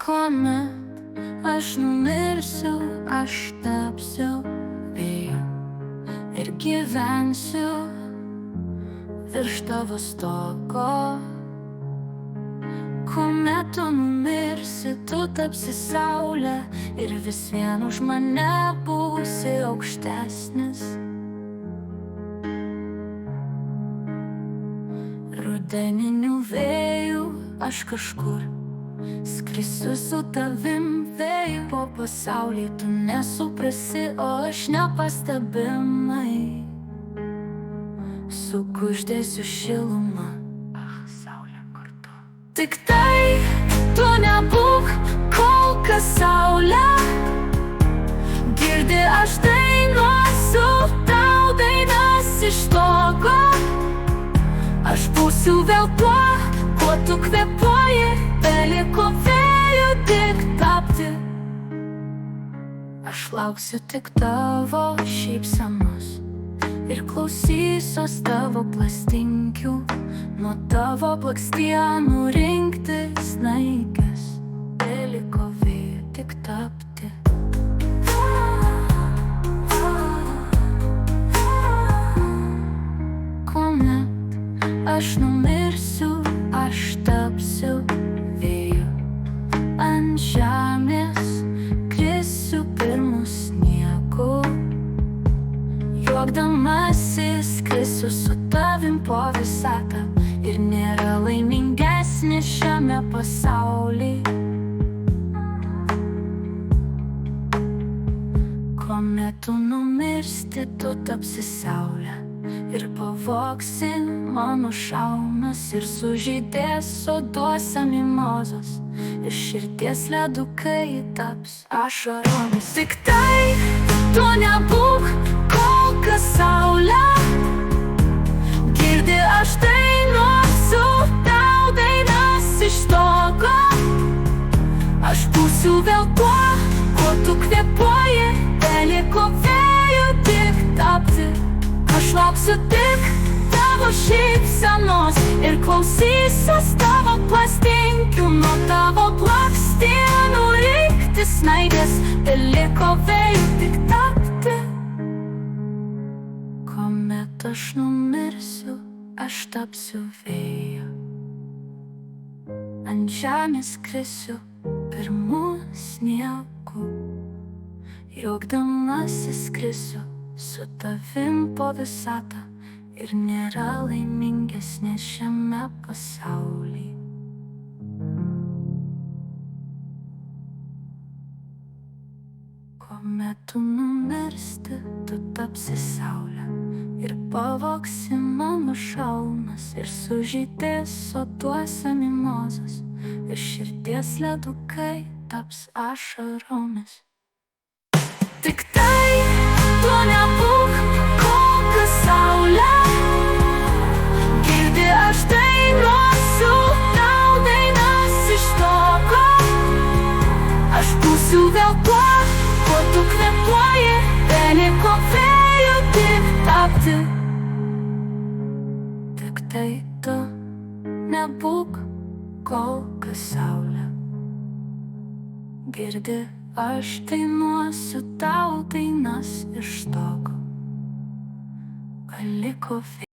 Kuomet aš numirsiu, aš tapsiu vėju ir gyvensiu virš tavo stogo. Kuomet tu numirsi, tu tapsi saulė ir vis vien už mane būsi aukštesnis. Rudeninių vėjų aš kažkur skrisiu su tavim vėju. Po pasaulį tu nesuprasi, o aš nepastebimai sukuždėsiu šilumą. Saulė kartu. Tik tai tu nebūk kol kas saulė. Girdi, aš dainuosiu tau dainas iš stogo. Aš būsiu vėl tuo, kuo tu kvėpuoji. Beliko vėjų tik tapti. Aš lauksiu tik tavo šypsenos ir klausysiuos tavo plastinkių. Nuo tavo blakstienų rinkti snaigės. Beliko vėjų tik tapti. Kuomet aš numirsiu, aš tapsiu vėju. Ant žemės krisiu pirmu sniegu. Juokdamasis skrisiu su tavim po visatą. Ir nėra laimingesnis šiame pasauly. Kuomet tu numirsti, tu tapsi saulė ir pavoksi mano šalmas ir sužydės soduose mimozos. Ir širdies ledukai taps ašaromis. Tik tai tu nebūk kol kas saulė. Girdi, aš dainuosiu tau dainas iš stogo. Aš būsiu vėl tuo, kuo tu kvėpuoji. Beliko vėjų tik tapti. Aš lauksiu tik tavo šypsenos ir klausysiuos tavo plastinkių. Nuo tavo blakstienų rinkti snaigės. Beliko vėjų tik tapti. Kuomet aš numirsiu, aš tapsiu vėju. Ant žemės krisiu pirmu sniegu. Juokdamasis skrisiu su tavim po visatą. Ir nėra laimingesnės šiame pasauly. Kuomet tu numirsti, tu tapsi saulė ir pavoksi mano šalmas. Ir sužydės soduose mimozos. Ir širdies ledukai taps ašaromis. Tik tai tu nebūk kol kas saulė. Girdi, aš dainuosiu tau dainas iš stogo. Aš būsiu vėl tuo, kuo tu kvėpuoji. Beliko vėjų tik tapti. Tik tai tu nebūk kol kas saulė. Girdi, aš dainuosiu tau dainas iš stogo. Beliko vėjų.